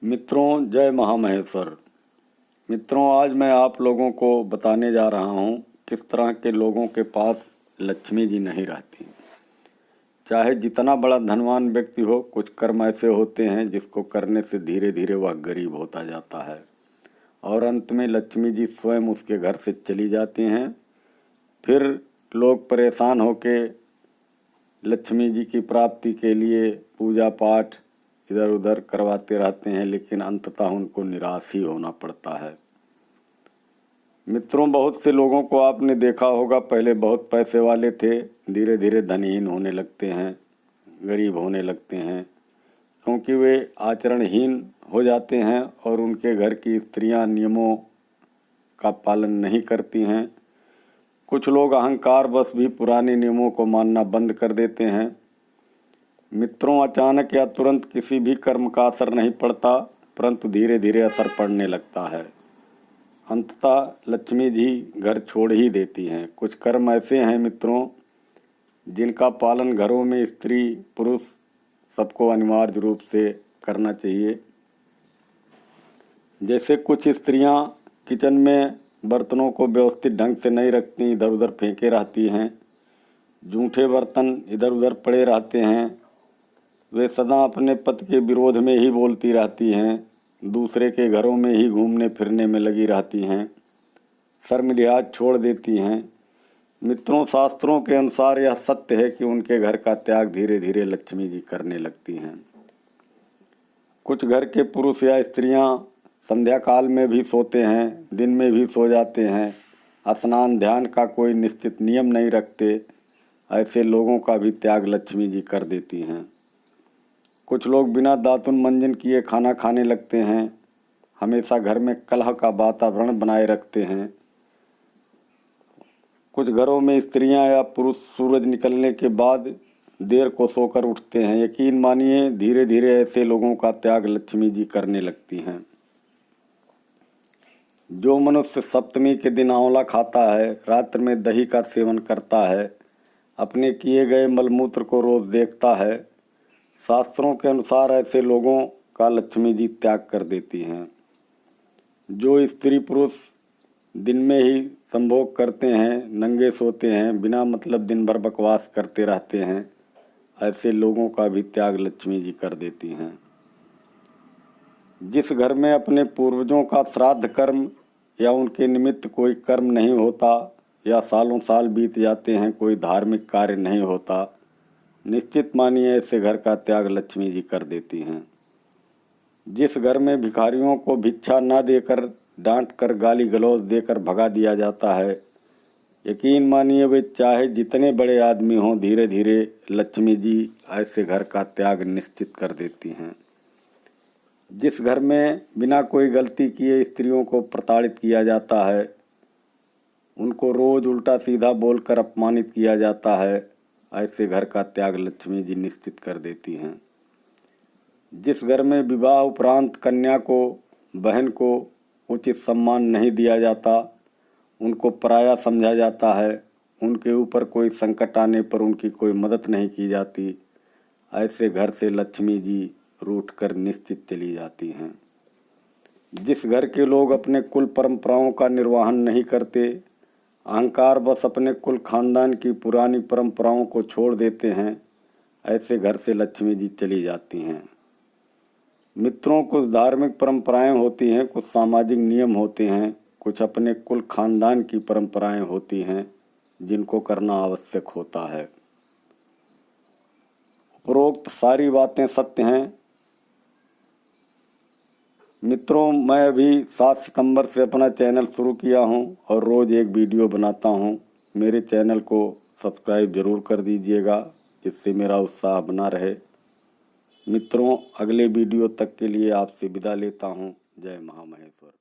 मित्रों, जय महामहेश्वर। मित्रों, आज मैं आप लोगों को बताने जा रहा हूँ किस तरह के लोगों के पास लक्ष्मी जी नहीं रहती। चाहे जितना बड़ा धनवान व्यक्ति हो, कुछ कर्म ऐसे होते हैं जिसको करने से धीरे धीरे वह गरीब होता जाता है और अंत में लक्ष्मी जी स्वयं उसके घर से चली जाती हैं। फिर लोग परेशान होके लक्ष्मी जी की प्राप्ति के लिए पूजा पाठ इधर उधर करवाते रहते हैं, लेकिन अंततः उनको निराश ही होना पड़ता है। मित्रों, बहुत से लोगों को आपने देखा होगा, पहले बहुत पैसे वाले थे, धीरे धीरे धनहीन होने लगते हैं, गरीब होने लगते हैं, क्योंकि वे आचरणहीन हो जाते हैं और उनके घर की स्त्रियां नियमों का पालन नहीं करती हैं। कुछ लोग अहंकार बस भी पुराने नियमों को मानना बंद कर देते हैं। मित्रों, अचानक या तुरंत किसी भी कर्म का असर नहीं पड़ता, परंतु धीरे धीरे असर पड़ने लगता है। अंततः लक्ष्मी जी घर छोड़ ही देती हैं। कुछ कर्म ऐसे हैं मित्रों, जिनका पालन घरों में स्त्री पुरुष सबको अनिवार्य रूप से करना चाहिए। जैसे कुछ स्त्रियां किचन में बर्तनों को व्यवस्थित ढंग से नहीं रखती, इधर उधर फेंके रहती हैं, जूठे बर्तन इधर उधर पड़े रहते हैं, वे सदा अपने पति के विरोध में ही बोलती रहती हैं, दूसरे के घरों में ही घूमने फिरने में लगी रहती हैं, शर्म लिहाज छोड़ देती हैं। मित्रों, शास्त्रों के अनुसार यह सत्य है कि उनके घर का त्याग धीरे धीरे लक्ष्मी जी करने लगती हैं। कुछ घर के पुरुष या स्त्रियां संध्या काल में भी सोते हैं, दिन में भी सो जाते हैं, स्नान ध्यान का कोई निश्चित नियम नहीं रखते। ऐसे लोगों का भी त्याग लक्ष्मी जी कर देती हैं। कुछ लोग बिना दातुन मंजन किए खाना खाने लगते हैं, हमेशा घर में कलह का वातावरण बनाए रखते हैं। कुछ घरों में स्त्रियां या पुरुष सूरज निकलने के बाद देर को सोकर उठते हैं। यकीन मानिए, धीरे धीरे ऐसे लोगों का त्याग लक्ष्मी जी करने लगती हैं। जो मनुष्य सप्तमी के दिन आंवला खाता है, रात्र में दही का सेवन करता है, अपने किए गए मलमूत्र को रोज देखता है, शास्त्रों के अनुसार ऐसे लोगों का लक्ष्मी जी त्याग कर देती हैं। जो स्त्री पुरुष दिन में ही संभोग करते हैं, नंगे सोते हैं, बिना मतलब दिन भर बकवास करते रहते हैं, ऐसे लोगों का भी त्याग लक्ष्मी जी कर देती हैं। जिस घर में अपने पूर्वजों का श्राद्ध कर्म या उनके निमित्त कोई कर्म नहीं होता या सालों साल बीत जाते हैं, कोई धार्मिक कार्य नहीं होता, निश्चित मानिए ऐसे घर का त्याग लक्ष्मी जी कर देती हैं। जिस घर में भिखारियों को भिक्षा न देकर, डांट कर, गाली गलौज देकर भगा दिया जाता है, यकीन मानिए वे चाहे जितने बड़े आदमी हों, धीरे धीरे लक्ष्मी जी ऐसे घर का त्याग निश्चित कर देती हैं। जिस घर में बिना कोई गलती किए स्त्रियों को प्रताड़ित किया जाता है, उनको रोज उल्टा सीधा बोलकर अपमानित किया जाता है, ऐसे घर का त्याग लक्ष्मी जी निश्चित कर देती हैं। जिस घर में विवाह उपरांत कन्या को, बहन को उचित सम्मान नहीं दिया जाता, उनको पराया समझा जाता है, उनके ऊपर कोई संकट आने पर उनकी कोई मदद नहीं की जाती, ऐसे घर से लक्ष्मी जी रूठकर निश्चित चली जाती हैं। जिस घर के लोग अपने कुल परंपराओं का निर्वहन नहीं करते, अहंकार बस अपने कुल खानदान की पुरानी परंपराओं को छोड़ देते हैं, ऐसे घर से लक्ष्मी जी चली जाती हैं। मित्रों, कुछ धार्मिक परंपराएं होती हैं, कुछ सामाजिक नियम होते हैं, कुछ अपने कुल खानदान की परंपराएं होती हैं जिनको करना आवश्यक होता है। उपरोक्त सारी बातें सत्य हैं। मित्रों, मैं अभी 7 सितंबर से अपना चैनल शुरू किया हूं और रोज़ एक वीडियो बनाता हूं। मेरे चैनल को सब्सक्राइब ज़रूर कर दीजिएगा, जिससे मेरा उत्साह बना रहे। मित्रों, अगले वीडियो तक के लिए आपसे विदा लेता हूं। जय महामहेश्वर।